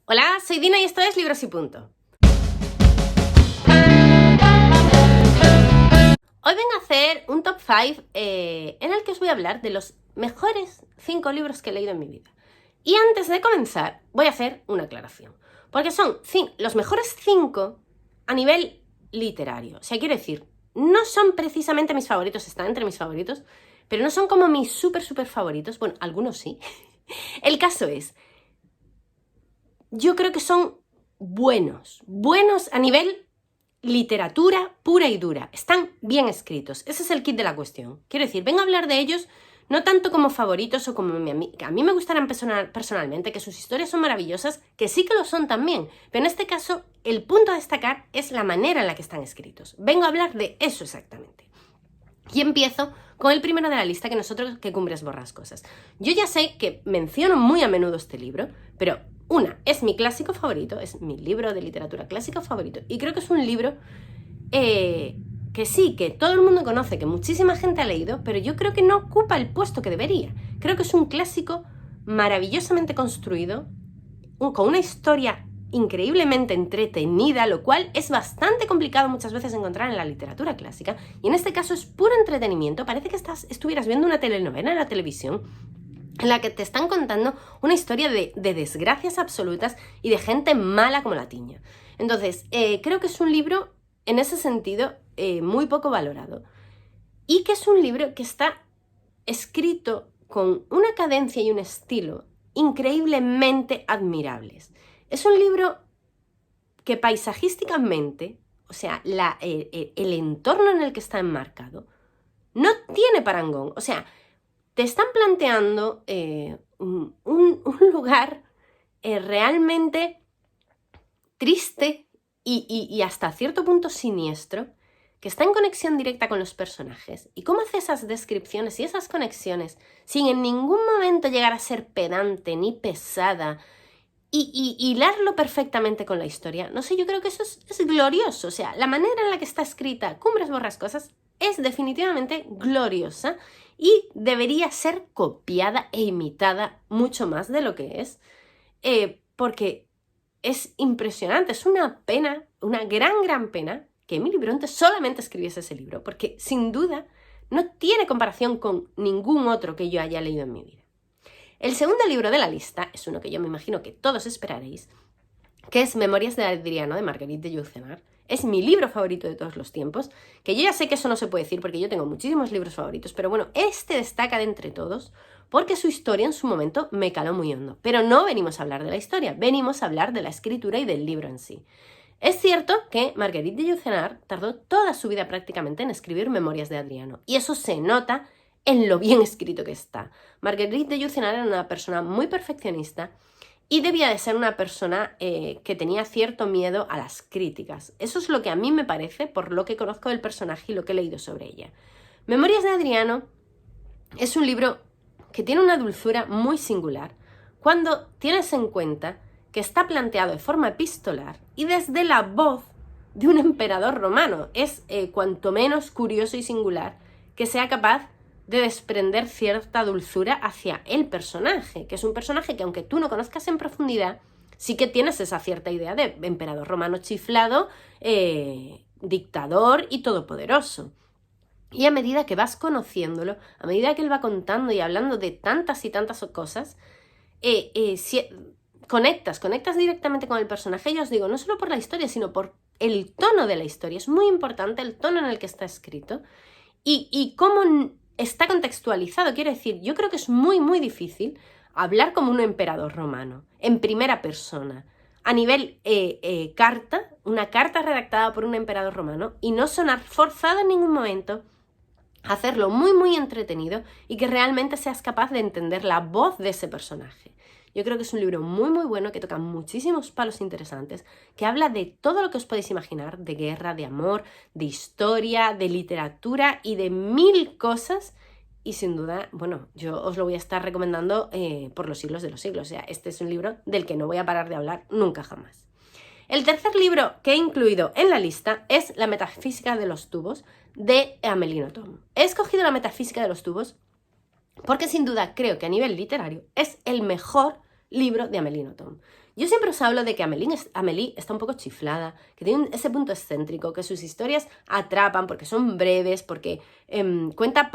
Hola, soy Dina y esto es Libros y Punto. Hoy vengo a hacer un top 5 en el que os voy a hablar de los mejores 5 libros que he leído en mi vida. Y antes de comenzar, voy a hacer una aclaración. Porque son los mejores 5 a nivel literario. O sea, quiero decir, no son precisamente mis favoritos, están entre mis favoritos, pero no son como mis súper favoritos. Bueno, algunos sí. El caso es, yo creo que son buenos a nivel literatura pura y dura. Están bien escritos. Ese es el kit de la cuestión. Quiero decir, vengo a hablar de ellos no tanto como favoritos o como que a mí me gustarán personalmente, que sus historias son maravillosas, que sí que lo son también, pero en este caso el punto a destacar es la manera en la que están escritos. Vengo a hablar de eso exactamente. Y empiezo con el primero de la lista, que Cumbres Borrascosas. Yo ya sé que menciono muy a menudo este libro, pero es mi clásico favorito, es mi libro de literatura clásica favorito, y creo que es un libro que sí, que todo el mundo conoce, que muchísima gente ha leído, pero yo creo que no ocupa el puesto que debería. Creo que es un clásico maravillosamente construido, con una historia increíblemente entretenida, lo cual es bastante complicado muchas veces encontrar en la literatura clásica, y en este caso es puro entretenimiento. Parece que estuvieras viendo una telenovela en la televisión en la que te están contando una historia de desgracias absolutas y de gente mala como la tiña. Entonces, creo que es un libro, en ese sentido, muy poco valorado, y que es un libro que está escrito con una cadencia y un estilo increíblemente admirables. Es un libro que paisajísticamente, o sea, el entorno en el que está enmarcado, no tiene parangón. O sea, te están planteando un lugar realmente triste y hasta cierto punto siniestro, que está en conexión directa con los personajes. ¿Y cómo hace esas descripciones y esas conexiones sin en ningún momento llegar a ser pedante ni pesada y hilarlo perfectamente con la historia? No sé, yo creo que eso es glorioso. O sea, la manera en la que está escrita Cumbres Borrascosas es definitivamente gloriosa y debería ser copiada e imitada mucho más de lo que es, porque es impresionante. Es una pena, una gran pena, que Emily Bronte solamente escribiese ese libro, porque sin duda no tiene comparación con ningún otro que yo haya leído en mi vida. El segundo libro de la lista es uno que yo me imagino que todos esperaréis, que es Memorias de Adriano, de Marguerite de Yourcenar. Es mi libro favorito de todos los tiempos, que yo ya sé que eso no se puede decir porque yo tengo muchísimos libros favoritos, pero bueno, este destaca de entre todos porque su historia en su momento me caló muy hondo. Pero no venimos a hablar de la historia, venimos a hablar de la escritura y del libro en sí. Es cierto que Marguerite de Yourcenar tardó toda su vida prácticamente en escribir Memorias de Adriano, y eso se nota en lo bien escrito que está. Marguerite de Yourcenar era una persona muy perfeccionista y debía de ser una persona que tenía cierto miedo a las críticas. Eso es lo que a mí me parece, por lo que conozco del personaje y lo que he leído sobre ella. Memorias de Adriano es un libro que tiene una dulzura muy singular cuando tienes en cuenta que está planteado de forma epistolar y desde la voz de un emperador romano. Es cuanto menos curioso y singular que sea capaz de desprender cierta dulzura hacia el personaje, que es un personaje que, aunque tú no conozcas en profundidad, sí que tienes esa cierta idea de emperador romano chiflado, dictador y todopoderoso. Y a medida que vas conociéndolo, a medida que él va contando y hablando de tantas y tantas cosas, conectas directamente con el personaje. Y os digo, no solo por la historia, sino por el tono de la historia. Es muy importante el tono en el que está escrito y cómo está contextualizado. Quiero decir, yo creo que es muy difícil hablar como un emperador romano, en primera persona, a nivel carta, una carta redactada por un emperador romano, y no sonar forzado en ningún momento, hacerlo muy entretenido y que realmente seas capaz de entender la voz de ese personaje. Yo creo que es un libro muy bueno, que toca muchísimos palos interesantes, que habla de todo lo que os podéis imaginar, de guerra, de amor, de historia, de literatura y de 1000 cosas. Y sin duda, bueno, yo os lo voy a estar recomendando por los siglos de los siglos. O sea, este es un libro del que no voy a parar de hablar nunca jamás. El tercer libro que he incluido en la lista es La metafísica de los tubos, de Amélie Nothomb. He escogido La metafísica de los tubos porque sin duda creo que a nivel literario es el mejor libro de Amélie Nothomb. Yo siempre os hablo de que Amélie está un poco chiflada, que tiene ese punto excéntrico, que sus historias atrapan porque son breves, porque cuenta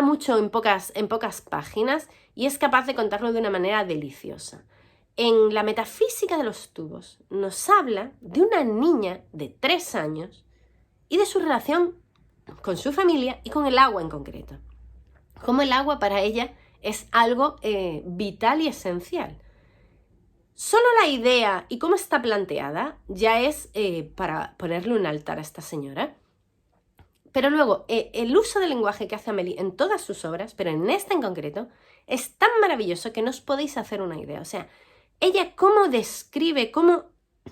mucho en pocas páginas y es capaz de contarlo de una manera deliciosa. En La metafísica de los tubos nos habla de una niña de 3 años y de su relación con su familia y con el agua en concreto. Cómo el agua para ella es algo vital y esencial. Solo la idea y cómo está planteada ya es para ponerle un altar a esta señora. Pero luego, el uso del lenguaje que hace Amélie en todas sus obras, pero en esta en concreto, es tan maravilloso que no os podéis hacer una idea. O sea, ella cómo describe, cómo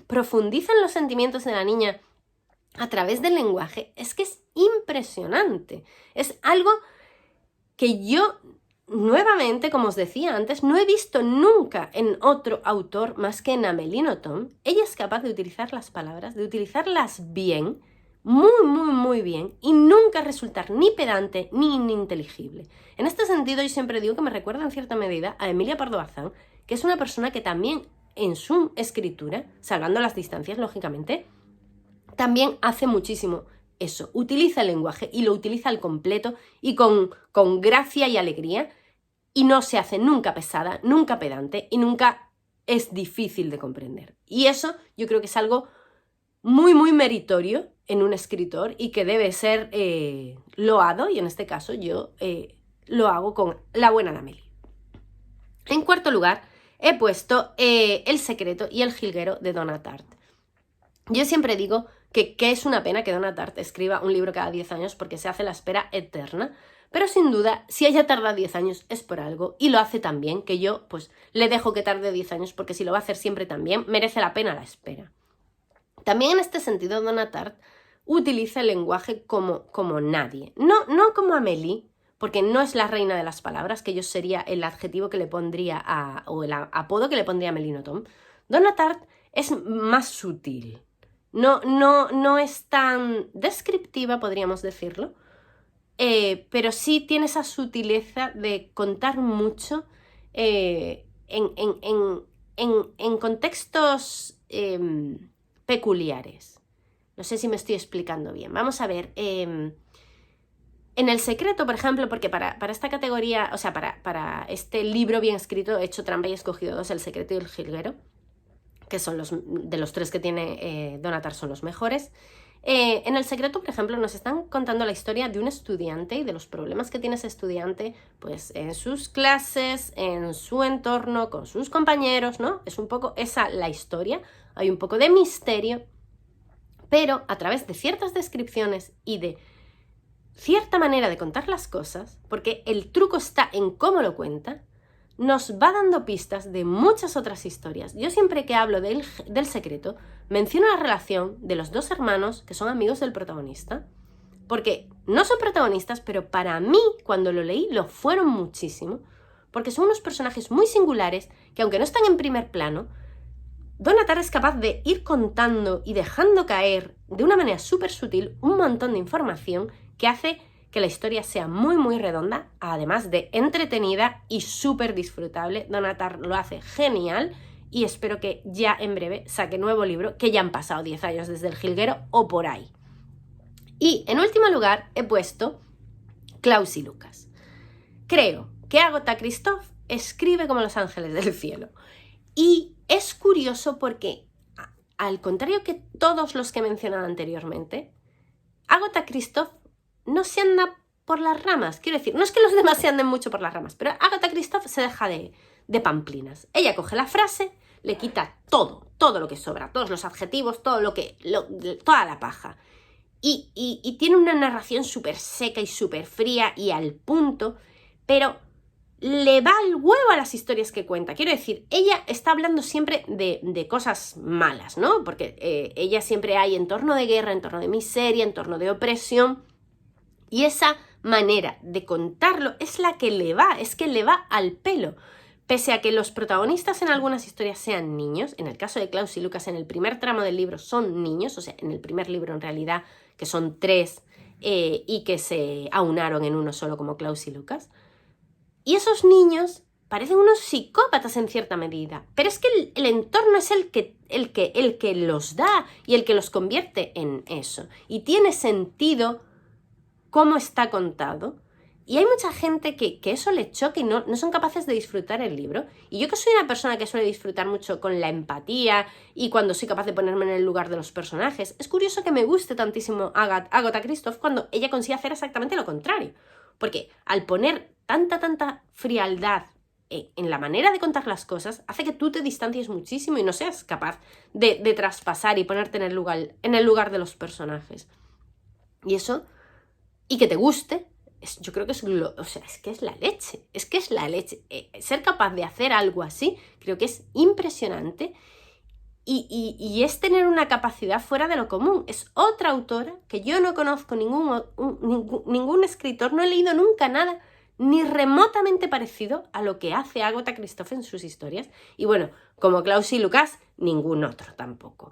profundiza en los sentimientos de la niña a través del lenguaje, es que es impresionante. Es algo que yo, nuevamente, como os decía antes, no he visto nunca en otro autor más que en Amélie Nothomb. Ella es capaz de utilizar las palabras, de utilizarlas bien, muy bien, y nunca resultar ni pedante ni ininteligible. En este sentido, yo siempre digo que me recuerda en cierta medida a Emilia Pardo Bazán, que es una persona que también en su escritura, salvando las distancias, lógicamente, también hace muchísimo eso. Utiliza el lenguaje y lo utiliza al completo y con gracia y alegría, y no se hace nunca pesada, nunca pedante y nunca es difícil de comprender. Y eso yo creo que es algo muy meritorio en un escritor y que debe ser loado, y en este caso yo lo hago con La buena de Amélie. En cuarto lugar, he puesto El secreto y el jilguero de Donna Tartt. Yo siempre digo que es una pena que Donna Tartt escriba un libro cada 10 años porque se hace la espera eterna, pero sin duda, si ella tarda 10 años es por algo y lo hace tan bien que yo pues le dejo que tarde 10 años porque si lo va a hacer siempre tan bien, merece la pena la espera. También en este sentido, Donna Tartt utiliza el lenguaje como nadie. No como Amélie, porque no es la reina de las palabras, que yo sería el adjetivo que le pondría o el apodo que le pondría a Amélie Nothomb. Donna Tartt es más sutil. No es tan descriptiva, podríamos decirlo, pero sí tiene esa sutileza de contar mucho en contextos peculiares. No sé si me estoy explicando bien. Vamos a ver. En El secreto, por ejemplo, porque para esta categoría, o sea, para este libro bien escrito, he hecho trampa y he escogido 2, El secreto y el jilguero, que son de los 3 que tiene Donna Tartt son los mejores. En El secreto, por ejemplo, nos están contando la historia de un estudiante y de los problemas que tiene ese estudiante pues en sus clases, en su entorno, con sus compañeros, ¿no? Es un poco esa la historia. Hay un poco de misterio, pero a través de ciertas descripciones y de cierta manera de contar las cosas, porque el truco está en cómo lo cuenta, nos va dando pistas de muchas otras historias. Yo siempre que hablo del secreto, menciono la relación de los 2 hermanos que son amigos del protagonista, porque no son protagonistas, pero para mí, cuando lo leí, lo fueron muchísimo, porque son unos personajes muy singulares que, aunque no están en primer plano, Donna Tartt es capaz de ir contando y dejando caer de una manera súper sutil un montón de información que hace que la historia sea muy redonda, además de entretenida y súper disfrutable. Donna Tartt lo hace genial y espero que ya en breve saque nuevo libro, que ya han pasado 10 años desde El jilguero o por ahí. Y en último lugar he puesto Klaus y Lucas. Creo que Agatha Christoph escribe como los ángeles del cielo. Y es curioso porque, al contrario que todos los que he mencionado anteriormente, Agatha Christoph no se anda por las ramas. Quiero decir, no es que los demás se anden mucho por las ramas, pero Agatha Christoph se deja de pamplinas. Ella coge la frase, le quita todo lo que sobra, todos los adjetivos, toda la paja. Y tiene una narración súper seca y súper fría y al punto, pero le va al huevo a las historias que cuenta. Quiero decir, ella está hablando siempre de cosas malas, ¿no? Porque ella siempre hay entorno de guerra, entorno de miseria, entorno de opresión. Y esa manera de contarlo es la que le va, es que le va al pelo. Pese a que los protagonistas en algunas historias sean niños, en el caso de Klaus y Lucas en el primer tramo del libro son niños, o sea, en el primer libro en realidad, que son 3 y que se aunaron en uno solo como Klaus y Lucas. Y esos niños parecen unos psicópatas en cierta medida, pero es que el entorno es el que los da y el que los convierte en eso. Y tiene sentido cómo está contado. Y hay mucha gente que eso le choca y no son capaces de disfrutar el libro. Y yo, que soy una persona que suele disfrutar mucho con la empatía y cuando soy capaz de ponerme en el lugar de los personajes, es curioso que me guste tantísimo Agatha Christoph cuando ella consigue hacer exactamente lo contrario. Porque al poner tanta frialdad en la manera de contar las cosas, hace que tú te distancies muchísimo y no seas capaz de traspasar y ponerte en el lugar de los personajes. Y eso, y que te guste, yo creo que es que es la leche. Es que es la leche. Ser capaz de hacer algo así, creo que es impresionante. Y es tener una capacidad fuera de lo común. Es otra autora que yo no conozco ningún escritor, no he leído nunca nada ni remotamente parecido a lo que hace Agatha Christoph en sus historias. Y bueno, como Klaus y Lucas, ningún otro tampoco.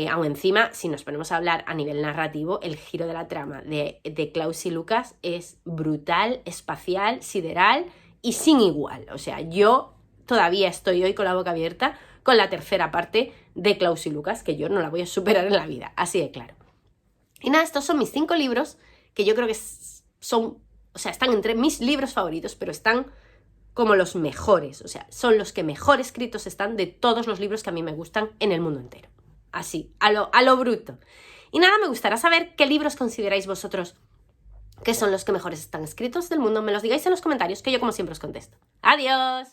Aún encima, si nos ponemos a hablar a nivel narrativo, el giro de la trama de Klaus y Lucas es brutal, espacial, sideral y sin igual. O sea, yo todavía estoy hoy con la boca abierta con la tercera parte de Klaus y Lucas, que yo no la voy a superar en la vida, así de claro. Y nada, estos son mis 5 libros, que yo creo que están entre mis libros favoritos, pero están como los mejores, o sea, son los que mejor escritos están de todos los libros que a mí me gustan en el mundo entero. Así, a lo bruto. Y nada, me gustaría saber qué libros consideráis vosotros que son los que mejores están escritos del mundo. Me los digáis en los comentarios, que yo como siempre os contesto. ¡Adiós!